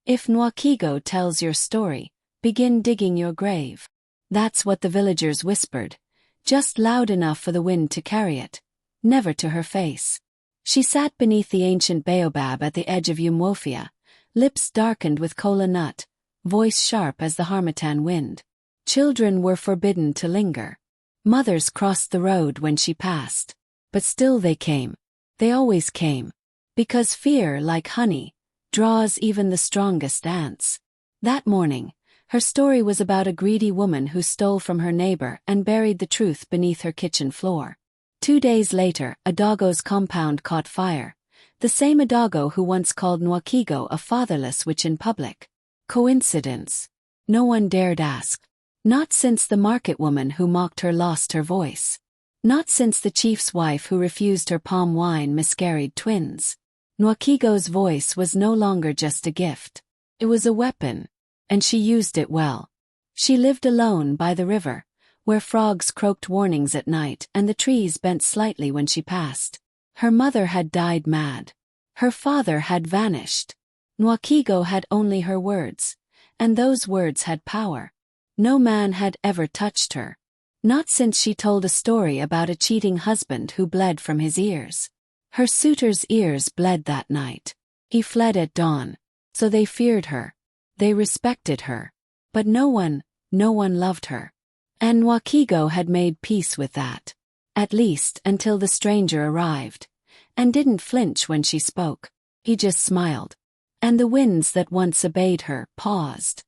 If Nwakigo tells your story, begin digging your grave. That's what the villagers whispered, just loud enough for the wind to carry it, never to her face. She sat beneath the ancient baobab at the edge of Umwofia, lips darkened with kola nut, voice sharp as the harmattan wind. Children were forbidden to linger. Mothers crossed the road when she passed. But still they came. They always came. Because fear, like honey, draws even the strongest ants. That morning, her story was about a greedy woman who stole from her neighbor and buried the truth beneath her kitchen floor. 2 days later, Adago's compound caught fire. The same Adago who once called Nwakigo a fatherless witch in public. Coincidence? No one dared ask. Not since the market woman who mocked her lost her voice. Not since the chief's wife who refused her palm wine miscarried twins. Nwakigo's voice was no longer just a gift. It was a weapon, and she used it well. She lived alone by the river, where frogs croaked warnings at night and the trees bent slightly when she passed. Her mother had died mad. Her father had vanished. Nwakigo had only her words, and those words had power. No man had ever touched her. Not since she told a story about a cheating husband who bled from his ears. Her suitor's ears bled that night. He fled at dawn. So they feared her. They respected her. But no one loved her. And Nwakigo had made peace with that. At least until the stranger arrived. And didn't flinch when she spoke. He just smiled. And the winds that once obeyed her paused.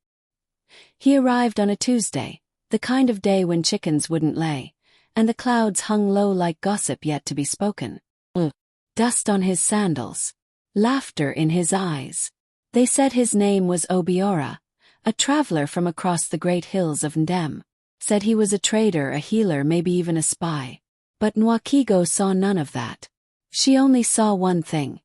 He arrived on a Tuesday, the kind of day when chickens wouldn't lay, and the clouds hung low like gossip yet to be spoken. Dust on his sandals. Laughter in his eyes. They said his name was Obiora, a traveler from across the great hills of Ndem. Said he was a trader, a healer, maybe even a spy. But Nwakigo saw none of that. She only saw one thing.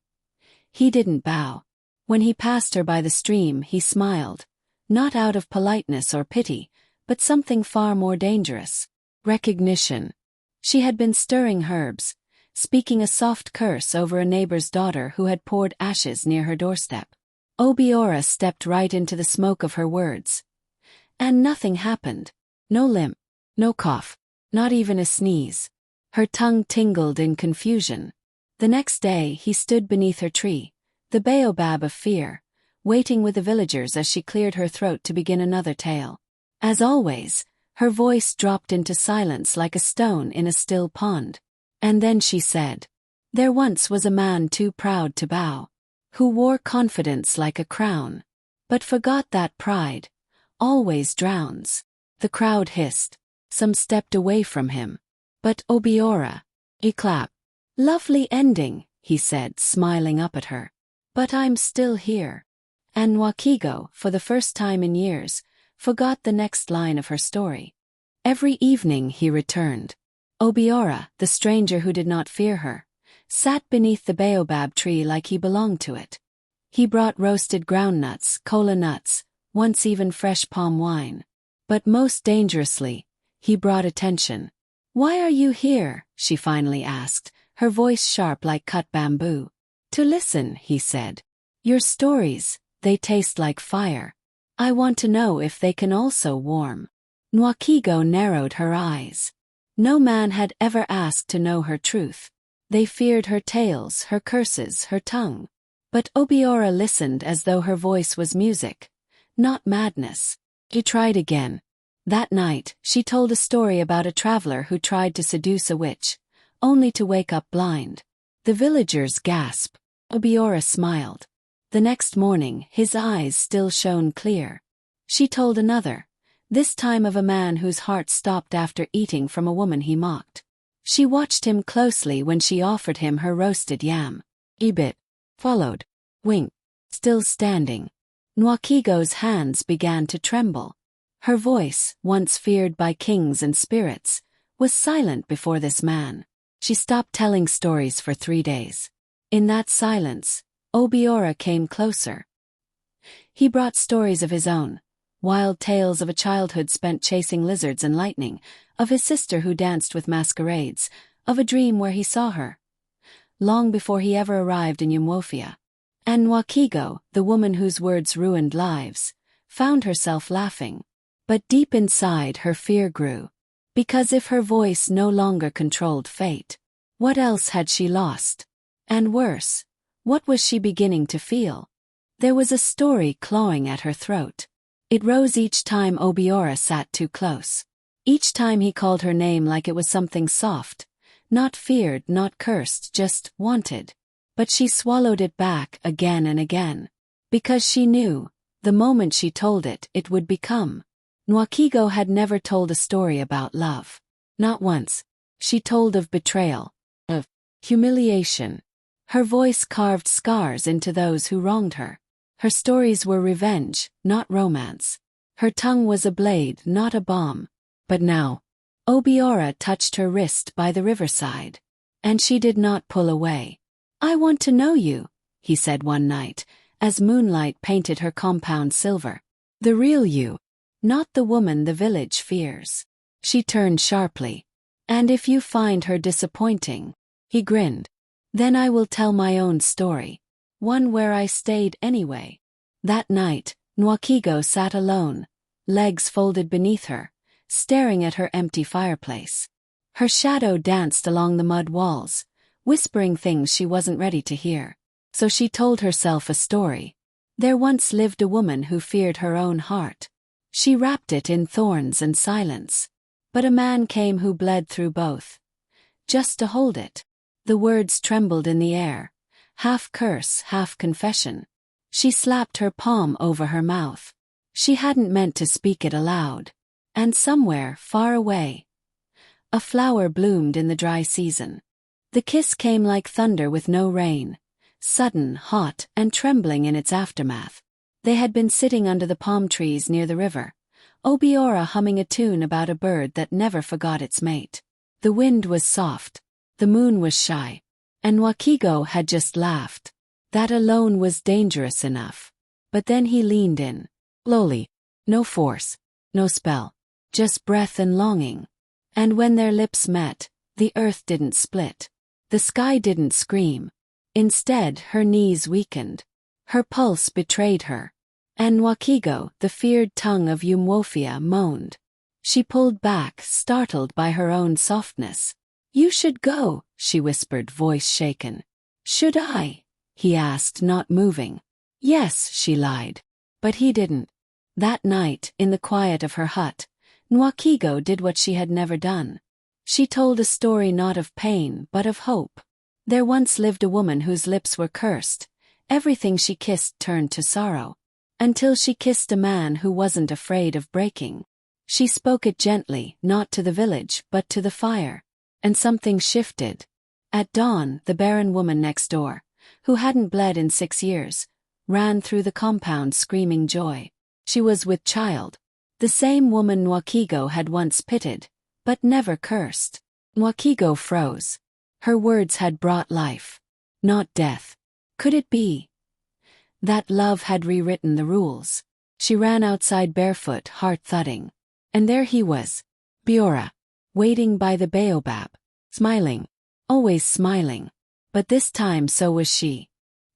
He didn't bow. When he passed her by the stream, he smiled. Not out of politeness or pity, but something far more dangerous. Recognition. She had been stirring herbs, speaking a soft curse over a neighbor's daughter who had poured ashes near her doorstep. Obiora stepped right into the smoke of her words. And nothing happened. No limp, no cough, not even a sneeze. Her tongue tingled in confusion. The next day he stood beneath her tree, the baobab of fear, waiting with the villagers as she cleared her throat to begin another tale. As always, her voice dropped into silence like a stone in a still pond. And then she said, "There once was a man too proud to bow, who wore confidence like a crown, but forgot that pride always drowns." The crowd hissed. Some stepped away from him. But Obiora, he clapped. "Lovely ending," he said, smiling up at her. "But I'm still here." And Nwakigo, for the first time in years, forgot the next line of her story. Every evening he returned. Obiora, the stranger who did not fear her, sat beneath the baobab tree like he belonged to it. He brought roasted groundnuts, kola nuts, once even fresh palm wine. But most dangerously, he brought attention. "Why are you here?" she finally asked, her voice sharp like cut bamboo. "To listen," he said. "Your stories, they taste like fire. I want to know if they can also warm." Nwakigo narrowed her eyes. No man had ever asked to know her truth. They feared her tales, her curses, her tongue. But Obiora listened as though her voice was music, not madness. He tried again. That night, she told a story about a traveler who tried to seduce a witch, only to wake up blind. The villagers gasped. Obiora smiled. The next morning, his eyes still shone clear. She told another, this time of a man whose heart stopped after eating from a woman he mocked. She watched him closely when she offered him her roasted yam. He bit, followed, winked, still standing. Nwakigo's hands began to tremble. Her voice, once feared by kings and spirits, was silent before this man. She stopped telling stories for 3 days. In that silence, Obiora came closer. He brought stories of his own, wild tales of a childhood spent chasing lizards and lightning, of his sister who danced with masquerades, of a dream where he saw her, long before he ever arrived in Umwofia. And Wakigo, the woman whose words ruined lives, found herself laughing. But deep inside her fear grew. Because if her voice no longer controlled fate, what else had she lost? And worse, what was she beginning to feel? There was a story clawing at her throat. It rose each time Obiora sat too close. Each time he called her name like it was something soft, not feared, not cursed, just wanted. But she swallowed it back again and again. Because she knew, the moment she told it, it would become. Nwakigo had never told a story about love. Not once. She told of betrayal, of humiliation. Her voice carved scars into those who wronged her. Her stories were revenge, not romance. Her tongue was a blade, not a bomb. But now, Obiora touched her wrist by the riverside. And she did not pull away. "I want to know you," he said one night, as moonlight painted her compound silver. "The real you. Not the woman the village fears." She turned sharply. "And if you find her disappointing," he grinned, "then I will tell my own story. One where I stayed anyway." That night, Nwakigo sat alone, legs folded beneath her, staring at her empty fireplace. Her shadow danced along the mud walls, whispering things she wasn't ready to hear. So she told herself a story. There once lived a woman who feared her own heart. She wrapped it in thorns and silence. But a man came who bled through both. Just to hold it. The words trembled in the air, half curse, half confession. She slapped her palm over her mouth. She hadn't meant to speak it aloud. And somewhere, far away, a flower bloomed in the dry season. The kiss came like thunder with no rain, sudden, hot, and trembling in its aftermath. They had been sitting under the palm trees near the river, Obiora humming a tune about a bird that never forgot its mate. The wind was soft, the moon was shy, and Wakigo had just laughed. That alone was dangerous enough. But then he leaned in, slowly, no force, no spell, just breath and longing. And when their lips met, the earth didn't split. The sky didn't scream. Instead, her knees weakened. Her pulse betrayed her. And Nwakigo, the feared tongue of Umwofia, moaned. She pulled back, startled by her own softness. "You should go," she whispered, voice shaken. "Should I?" he asked, not moving. "Yes," she lied. But he didn't. That night, in the quiet of her hut, Nwakigo did what she had never done. She told a story not of pain, but of hope. There once lived a woman whose lips were cursed. Everything she kissed turned to sorrow. Until she kissed a man who wasn't afraid of breaking. She spoke it gently, not to the village, but to the fire. And something shifted. At dawn, the barren woman next door, who hadn't bled in 6 years, ran through the compound screaming joy. She was with child. The same woman Nwakigo had once pitied, but never cursed. Nwakigo froze. Her words had brought life, not death. Could it be that love had rewritten the rules? She ran outside barefoot, heart thudding. And there he was, Biora, waiting by the baobab, smiling, always smiling. But this time so was she.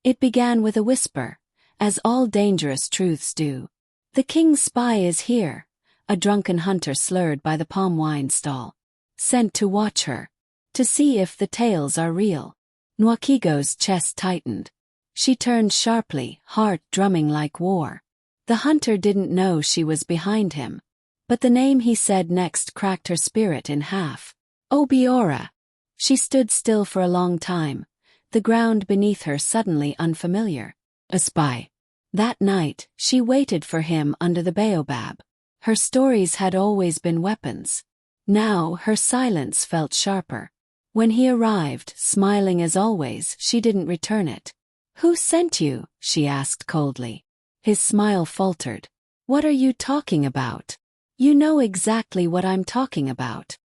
It began with a whisper, as all dangerous truths do. "The king's spy is here," a drunken hunter slurred by the palm wine stall. "Sent to watch her. To see if the tales are real." Nwakigo's chest tightened. She turned sharply, heart drumming like war. The hunter didn't know she was behind him. But the name he said next cracked her spirit in half. Obiora. She stood still for a long time, the ground beneath her suddenly unfamiliar. A spy. That night, she waited for him under the baobab. Her stories had always been weapons. Now, her silence felt sharper. When he arrived, smiling as always, she didn't return it. "Who sent you?" she asked coldly. His smile faltered. "What are you talking about?" "You know exactly what I'm talking about."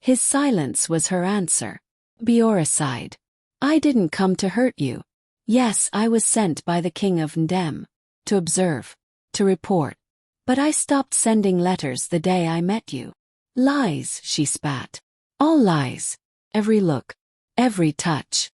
His silence was her answer. Biora sighed. "I didn't come to hurt you. Yes, I was sent by the king of Ndem. To observe. To report. But I stopped sending letters the day I met you." "Lies," she spat. "All lies. Every look. Every touch."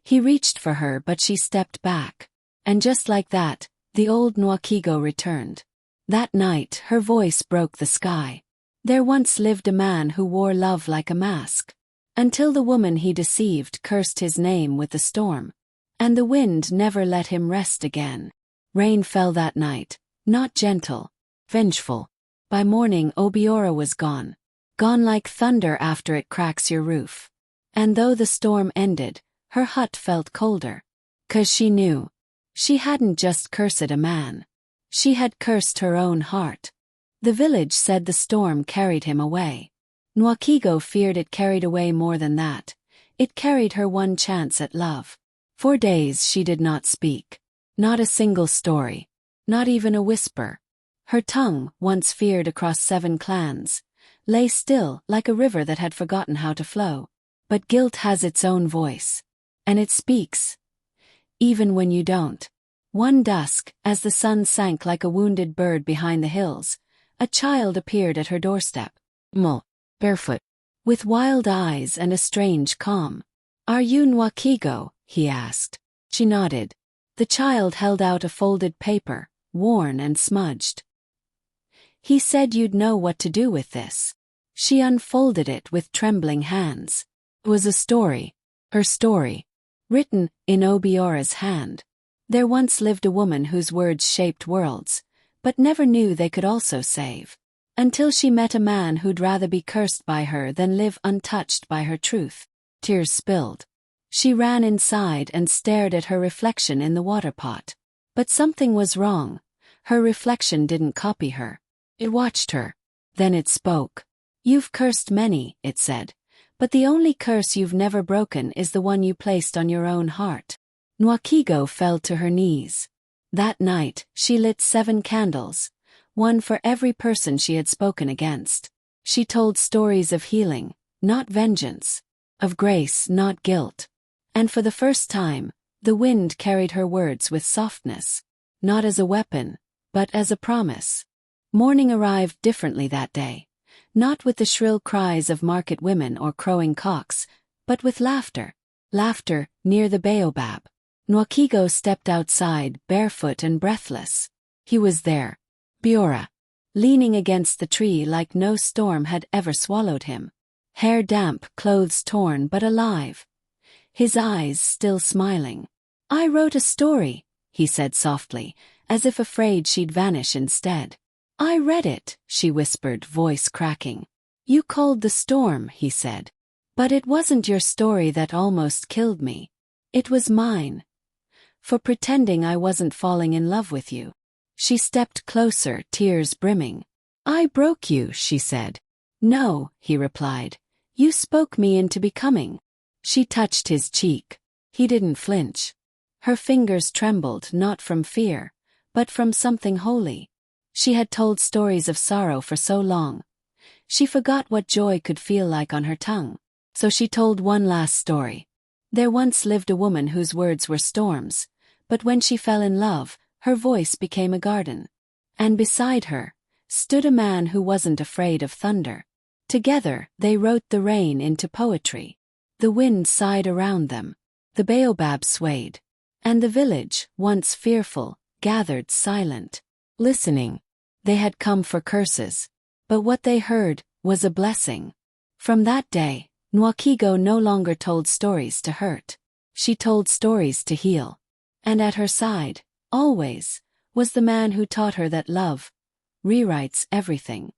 He reached for her but she stepped back. And just like that, the old Nwakigo returned. That night, her voice broke the sky. There once lived a man who wore love like a mask. Until the woman he deceived cursed his name with the storm. And the wind never let him rest again. Rain fell that night, not gentle, vengeful. By morning Obiora was gone. Gone like thunder after it cracks your roof. And though the storm ended, her hut felt colder. 'Cause she knew. She hadn't just cursed a man. She had cursed her own heart. The village said the storm carried him away. Nwakigo feared it carried away more than that. It carried her one chance at love. For days she did not speak. Not a single story. Not even a whisper. Her tongue, once feared across 7 clans, lay still like a river that had forgotten how to flow. But guilt has its own voice. And it speaks. Even when you don't. One dusk, as the sun sank like a wounded bird behind the hills, a child appeared at her doorstep. Barefoot. With wild eyes and a strange calm. "Are you Nwakigo?" he asked. She nodded. The child held out a folded paper, worn and smudged. "He said you'd know what to do with this." She unfolded it with trembling hands. It was a story. Her story. Written in Obiora's hand. There once lived a woman whose words shaped worlds, but never knew they could also save. Until she met a man who'd rather be cursed by her than live untouched by her truth. Tears spilled. She ran inside and stared at her reflection in the water pot. But something was wrong. Her reflection didn't copy her. It watched her. Then it spoke. "You've cursed many," it said. "But the only curse you've never broken is the one you placed on your own heart." Nwakigo fell to her knees. That night, she lit 7 candles, one for every person she had spoken against. She told stories of healing, not vengeance. Of grace, not guilt. And for the first time, the wind carried her words with softness. Not as a weapon, but as a promise. Morning arrived differently that day. Not with the shrill cries of market women or crowing cocks, but with laughter. Laughter, near the baobab. Nwakigo stepped outside, barefoot and breathless. He was there. Biora. Leaning against the tree like no storm had ever swallowed him. Hair damp, clothes torn but alive. His eyes still smiling. "I wrote a story," he said softly, as if afraid she'd vanish instead. "I read it," she whispered, voice cracking. "You called the storm," he said. "But it wasn't your story that almost killed me. It was mine. For pretending I wasn't falling in love with you." She stepped closer, tears brimming. "I broke you," she said. "No," he replied. "You spoke me into becoming." She touched his cheek. He didn't flinch. Her fingers trembled not from fear, but from something holy. She had told stories of sorrow for so long. She forgot what joy could feel like on her tongue. So she told one last story. There once lived a woman whose words were storms, but when she fell in love, her voice became a garden. And beside her stood a man who wasn't afraid of thunder. Together, they wrote the rain into poetry. The wind sighed around them. The baobab swayed. And the village, once fearful, gathered silent, listening. They had come for curses. But what they heard was a blessing. From that day, Nwakigo no longer told stories to hurt. She told stories to heal. And at her side, always, was the man who taught her that love rewrites everything.